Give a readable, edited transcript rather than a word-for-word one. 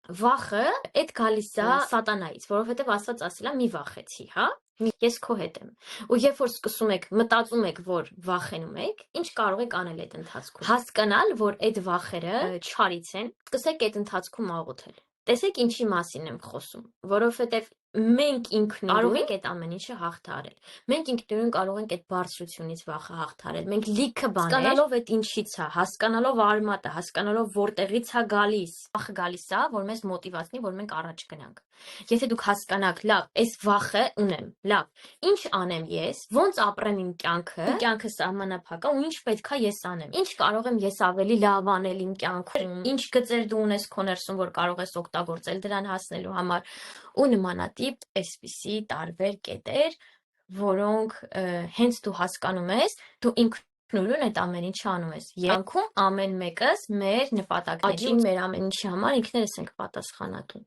Վախը այդ գալիս է սատանայից, որովհետև Աստված ասել է մի վախեցի, հա։ Ես քո հետ եմ։ Ու երբ որ սկսում եք, մտածում եք, որ վախենում եք, ինչ կարող եք անել այդ ընթացքում։ Հասկանալ, որ այդ վախերը չարից են, սկսեք այդ ընթացքում աղոթել։ Տեսեք ինչի մասին եմ խոսում, որովհետև մենք ինքնուրույն կարող ենք այդ ամեն ինչը հաղթահարել։ Մենք ինքնուրույն կարող ենք այդ բարձրությունից վախը հաղթահարել։ Մենք լիքը բաներ հասկանալով այդ ինչից է, հասկանալով արմատը, հասկանալով որտեղից է գալիս, վախը գալիս է, որ մեզ մոտիվացնի, որ մենք առաջ գնանք։ Եթե դուք հասկանաք, լավ, այս վախը ունեմ, լավ, ինչ անեմ ես, ոնց ապրեմ իմ կյանքը սահմանափակ է ու ինչ պետքա ես անեմ։ Ինչ կարող եմ ես ավելի լավ անել իմ կյանքում, ինչ գծեր դու ունես քո ներսում, որ կարող ես օգտագործել դրան հասնելու համար ու նմանատիպ այսպիսի տարբեր կետեր, որոնք հենց դու հասկանում ես, դու ինքնուրույն այդ ամեն ինչը անում ես։ Յանքում ամեն մեկս մեր նպատակների, մեր ամեն ինչի համար ինքներս ենք պատասխանատու։